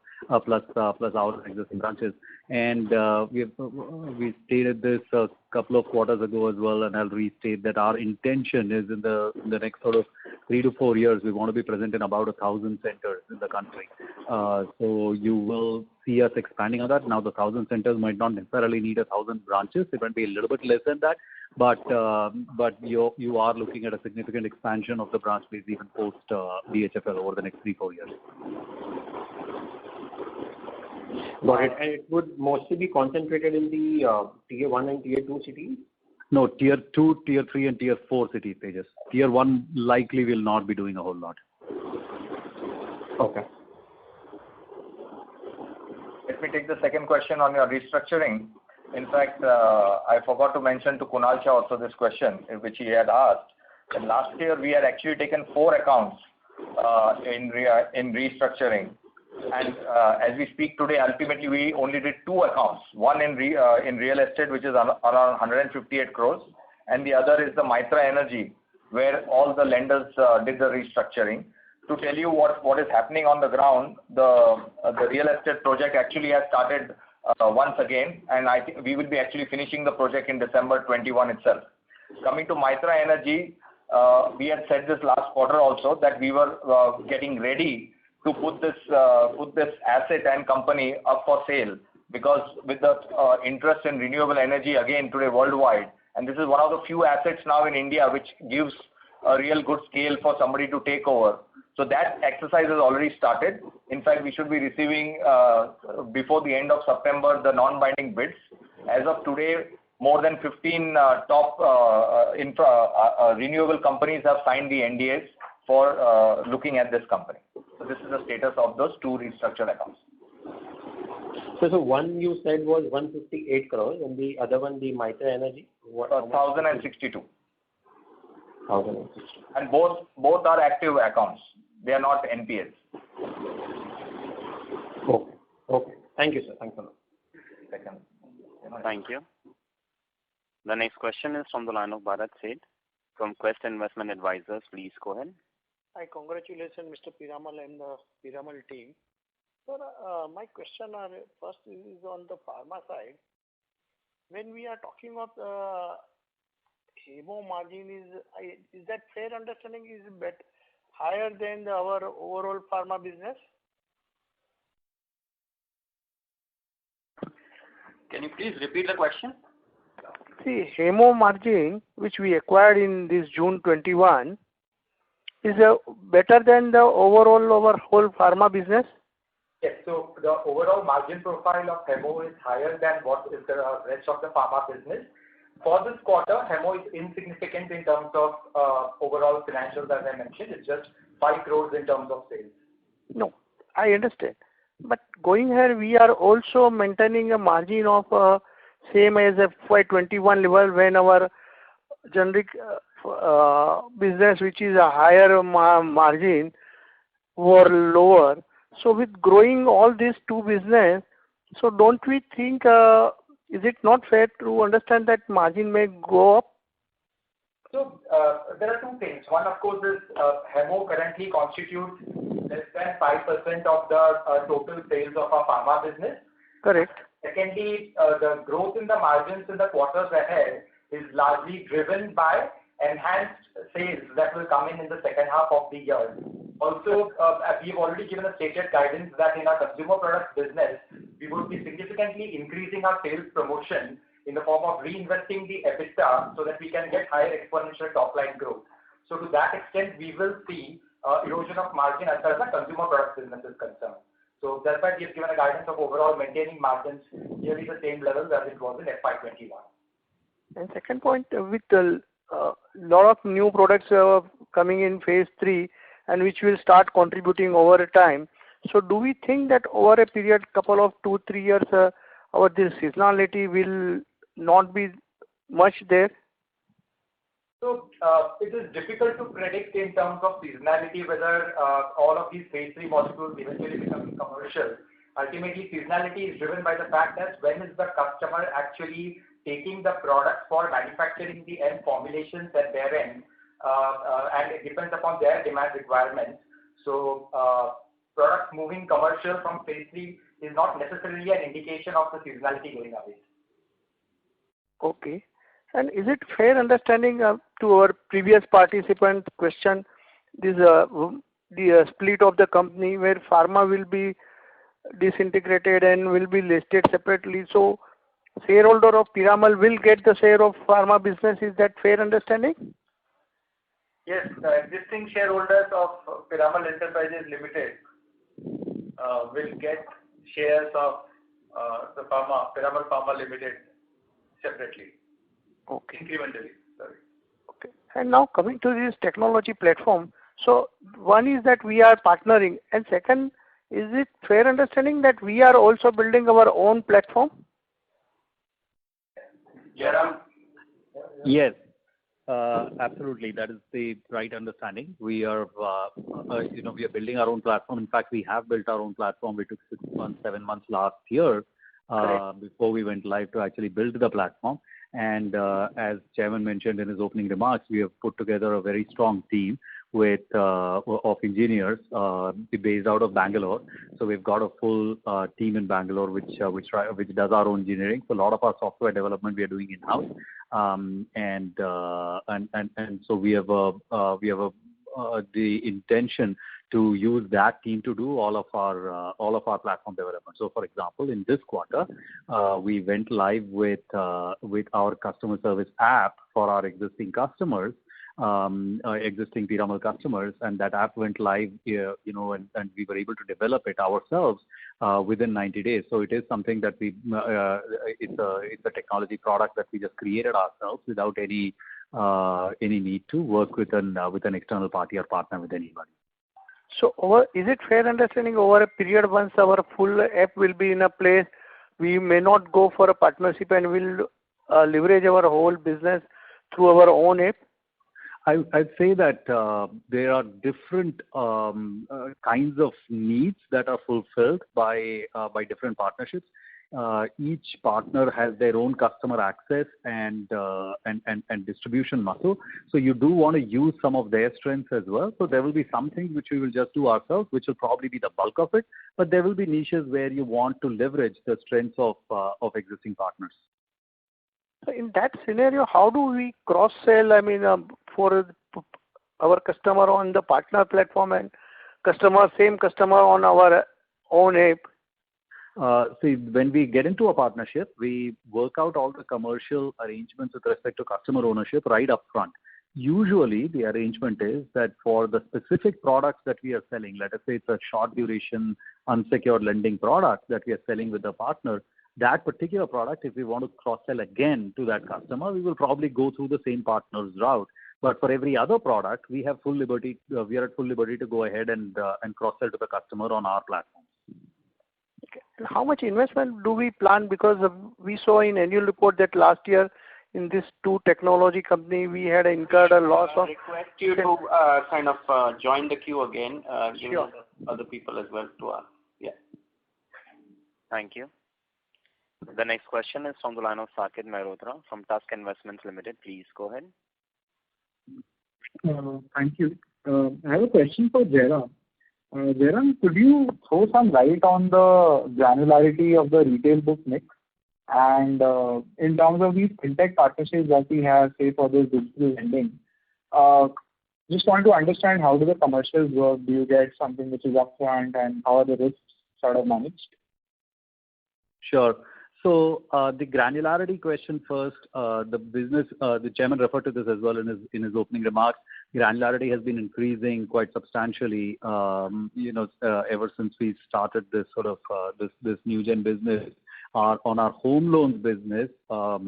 plus our existing branches. And we stated this a couple of quarters ago as well, and I'll restate that our intention is in the next sort of 3 to 4 years, we want to be present in about 1,000 centers in the country. So you will see us expanding on that. Now the 1,000 centers might not necessarily need 1,000 branches. It might be a little bit less than that. But you are looking at a significant expansion of the branch base even post DHFL over the next 3-4 years. Got it. And it would mostly be concentrated in the tier 1 and tier 2 cities? No, tier 2, tier 3 and tier 4 cities, Tejas. Tier 1 likely will not be doing a whole lot. Okay. Let me take the second question on your restructuring. In fact, I forgot to mention to Kunal Shah also this question, which he had asked. And last year we had actually taken 4 accounts in restructuring. And as we speak today, ultimately we only did 2 accounts. One in real estate, which is around 158 crores, and the other is the Mitra Energy, where all the lenders did the restructuring. To tell you what is happening on the ground, the real estate project actually has started once again, and I think we will be actually finishing the project in December 21 itself. Coming to Mitra Energy, we had said this last quarter also that we were getting ready to put this asset and company up for sale, because with the interest in renewable energy again today worldwide, and this is one of the few assets now in India which gives a real good scale for somebody to take over. So that exercise has already started. In fact, we should be receiving before the end of September the non-binding bids. As of today, more than 15 top renewable companies have signed the NDAs for looking at this company. So this is the status of those 2 restructured accounts. So one you said was 158 crores and the other one, the Mitra Energy? 1,062. 1,062. And both are active accounts. They are not NPAs. Okay. Thank you, sir. Thanks a lot. Thank you. The next question is from the line of Bharat Sheth from Quest Investment Advisors. Please go ahead. Hi, congratulations, Mr. Piramal and the Piramal team. Sir, my question first is on the pharma side. When we are talking of hemo margin, is that fair understanding is higher than our overall pharma business? Can you please repeat the question? See, hemo margin, which we acquired in this June 21, is better than the overall our whole pharma business? Yes, so the overall margin profile of hemo is higher than what is the rest of the pharma business. For this quarter, hemo is insignificant in terms of overall financials, as I mentioned. It's just 5 crores in terms of sales. No, I understand. But going ahead, we are also maintaining a margin of same as FY21 level when our generic business, which is a higher margin, were lower. So with growing all these two business, so don't we think, is it not fair to understand that margin may go up? So there are two things. One, of course, is Hemo currently constitutes less than 5% of the total sales of our pharma business. Correct. Secondly, the growth in the margins in the quarters ahead is largely driven by enhanced sales that will come in the second half of the year. Also, we've already given a stated guidance that in our consumer products business, we would be significantly increasing our sales promotion in the form of reinvesting the EBITDA so that we can get higher exponential top-line growth. So to that extent, we will see erosion of margin as far as the consumer products business is concerned. So that's why we have given a guidance of overall maintaining margins nearly the same levels as it was in FY21. And second point, with a lot of new products coming in phase 3 and which will start contributing over time. So do we think that over a period, couple of 2-3 years, our this seasonality will not be much there? So it is difficult to predict in terms of seasonality whether all of these phase 3 molecules eventually become commercial. Ultimately, seasonality is driven by the fact that when is the customer actually taking the product for manufacturing the end formulations at their end, and it depends upon their demand requirements. So products moving commercial from phase 3 is not necessarily an indication of the seasonality going away. Okay. And is it fair understanding to our previous participant question, this the split of the company where pharma will be disintegrated and will be listed separately? So shareholder of Piramal will get the share of pharma business. Is that fair understanding? Yes, the existing shareholders of Piramal Enterprises Limited will get shares of the Piramal Pharma Limited separately. Okay. Incrementally, sorry. Okay. And now coming to this technology platform. So one is that we are partnering, and second, is it fair understanding that we are also building our own platform? Yeah. Yes, absolutely. That is the right understanding. We are, we are building our own platform. In fact, we have built our own platform. We took 6 months, 7 months last year before we went live to actually build the platform. And as Chairman mentioned in his opening remarks, we have put together a very strong team with of engineers based out of Bangalore. So we've got a full team in Bangalore which does our own engineering. So a lot of our software development we are doing in house, and so we have the intention to use that team to do all of our platform development. So, for example, in this quarter, we went live with our customer service app for our existing customers, existing Piramal customers, and that app went live, and we were able to develop it ourselves within 90 days. So it is something that it's a technology product that we just created ourselves without any need to work with an external party or partner with anybody. So is it fair understanding over a period once our full app will be in a place, we may not go for a partnership and will leverage our whole business through our own app? I'd say that there are different kinds of needs that are fulfilled by different partnerships. Each partner has their own customer access and distribution muscle. So you do want to use some of their strengths as well. So there will be some things which we will just do ourselves, which will probably be the bulk of it. But there will be niches where you want to leverage the strengths of existing partners. So in that scenario, how do we cross-sell, for our customer on the partner platform and same customer on our own app? See, when we get into a partnership, we work out all the commercial arrangements with respect to customer ownership right up front. Usually, the arrangement is that for the specific products that we are selling, let us say it's a short duration, unsecured lending product that we are selling with the partner, that particular product, if we want to cross-sell again to that customer, we will probably go through the same partner's route. But for every other product, we have full liberty. We are at full liberty to go ahead and cross-sell to the customer on our platform. Okay. How much investment do we plan? Because we saw in annual report that last year in this two technology company we had incurred a loss of. I request you to kind of join the queue again, give Sure. other people as well to ask. Yeah. Thank you. The next question is from the line of Saket Mehrotra from Tusk Investments Limited. Please go ahead. Thank you. I have a question for Jairam. Jairam, could you throw some light on the granularity of the retail book mix? And in terms of these fintech partnerships that we have, say, for this digital lending, just want to understand how do the commercials work? Do you get something which is upfront, and how are the risks sort of managed? Sure. So the granularity question first, the business, the chairman referred to this as well in his opening remarks. Granularity has been increasing quite substantially, ever since we started this sort of this new gen business. On our home loans business, our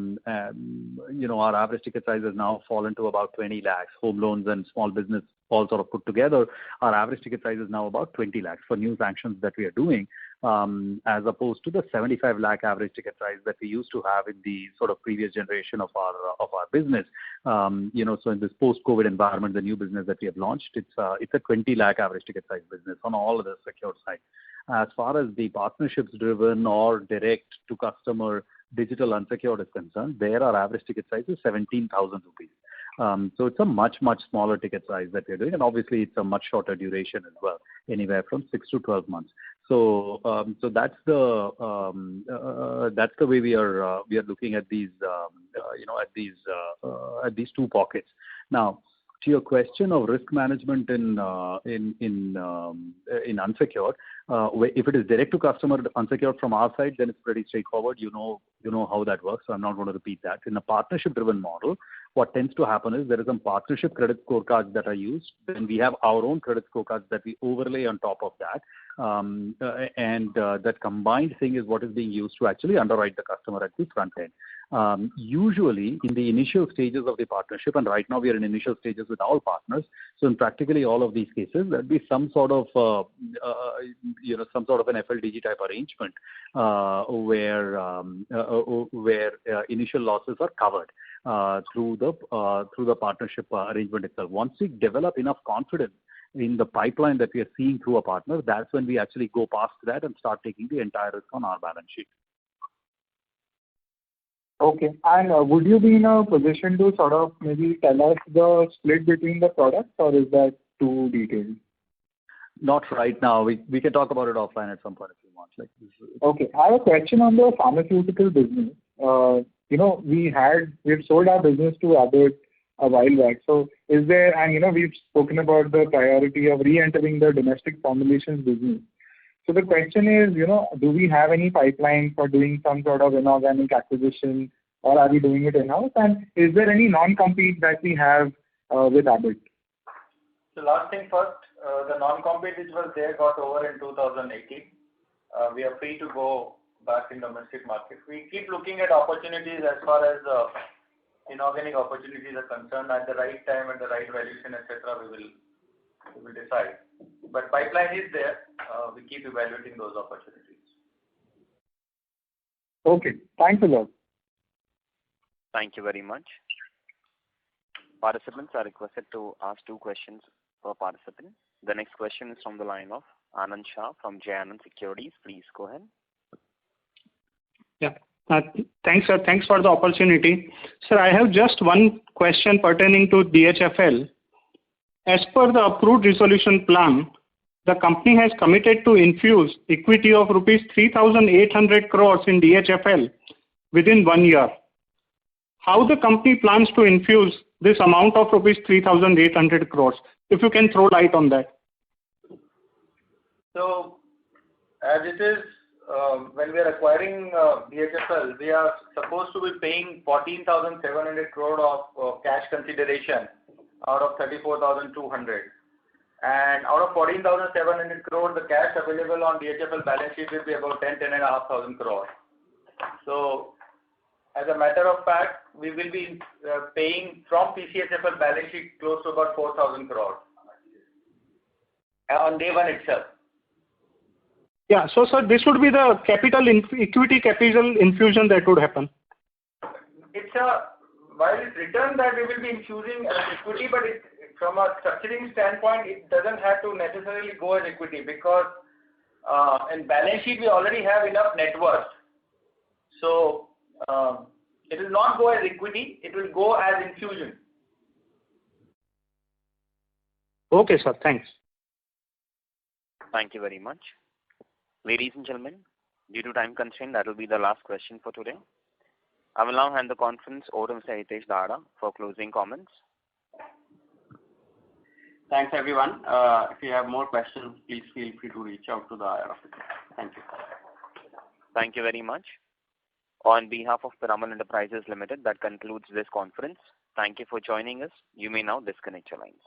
average ticket size has now fallen to about 20 lakhs. Home loans and small business all sort of put together, our average ticket size is now about 20 lakhs for new sanctions that we are doing, as opposed to the 75 lakh average ticket size that we used to have in the sort of previous generation of our business. So in this post-COVID environment, the new business that we have launched, it's a 20 lakh average ticket size business on all of the secured side. As far as the partnerships driven or direct to customer digital unsecured is concerned, there our average ticket size is 17,000 rupees. So it's a much smaller ticket size that we're doing, and obviously it's a much shorter duration as well, anywhere from 6 to 12 months. So that's the way we are looking at these at these two pockets. Now, to your question of risk management in unsecured, if it is direct to customer unsecured from our side, then it's pretty straightforward. You know how that works, so I'm not going to repeat that. In a partnership driven model, what tends to happen is there is some partnership credit scorecards that are used. Then we have our own credit scorecards that we overlay on top of that. That combined thing is what is being used to actually underwrite the customer at the front end. Usually in the initial stages of the partnership, and right now we are in initial stages with our partners, so in practically all of these cases, there'll be some sort of an FLDG type arrangement where initial losses are covered through the partnership arrangement itself. Once we develop enough confidence in the pipeline that we are seeing through a partner, that's when we actually go past that and start taking the entire risk on our balance sheet. Okay. And would you be in a position to sort of maybe tell us the split between the products, or is that too detailed? Not right now. We can talk about it offline at some point if you want. Okay. I have a question on the pharmaceutical business. We've sold our business to Abbott a while back. So is there, and we've spoken about the priority of re-entering the domestic formulations business. So the question is, do we have any pipeline for doing some sort of inorganic acquisition, or are we doing it in-house? And is there any non-compete that we have with Abbott? So last thing first, the non-compete which was there got over in 2018. We are free to go back in domestic market. We keep looking at opportunities as far as inorganic opportunities are concerned. At the right time, at the right valuation, etc., we will decide. But pipeline is there. We keep evaluating those opportunities. Okay. Thanks a lot. Thank you very much. Participants are requested to ask 2 questions per participant. The next question is from the line of Anand Shah from Jay Anand Securities. Please go ahead. Yeah. Thanks, sir. Thanks for the opportunity. Sir, I have just one question pertaining to DHFL. As per the approved resolution plan, the company has committed to infuse equity of rupees 3,800 crores in DHFL within 1 year. How the company plans to infuse this amount of rupees 3,800 crores? If you can throw light on that. So, as it is, when we are acquiring DHFL, we are supposed to be paying 14,700 crore of cash consideration out of 34,200. And out of 14,700 crore, the cash available on DHFL balance sheet will be about 10,500 crore. So, As a matter of fact, we will be paying from PCHFL balance sheet close to about 4,000 crore on day one itself. Yeah. So, sir, this would be the equity capital infusion that would happen. While it's written that we will be infusing equity, but from a structuring standpoint, it doesn't have to necessarily go as equity because in balance sheet we already have enough net worth. So it will not go as equity, it will go as infusion. Okay, sir. Thanks. Thank you very much. Ladies and gentlemen, due to time constraint, that will be the last question for today. I will now hand the conference over to Mr. Hitesh Dhaddha for closing comments. Thanks, everyone. If you have more questions, please feel free to reach out to the IR officer. Thank you. Thank you very much. On behalf of Piramal Enterprises Limited, that concludes this conference. Thank you for joining us. You may now disconnect your lines.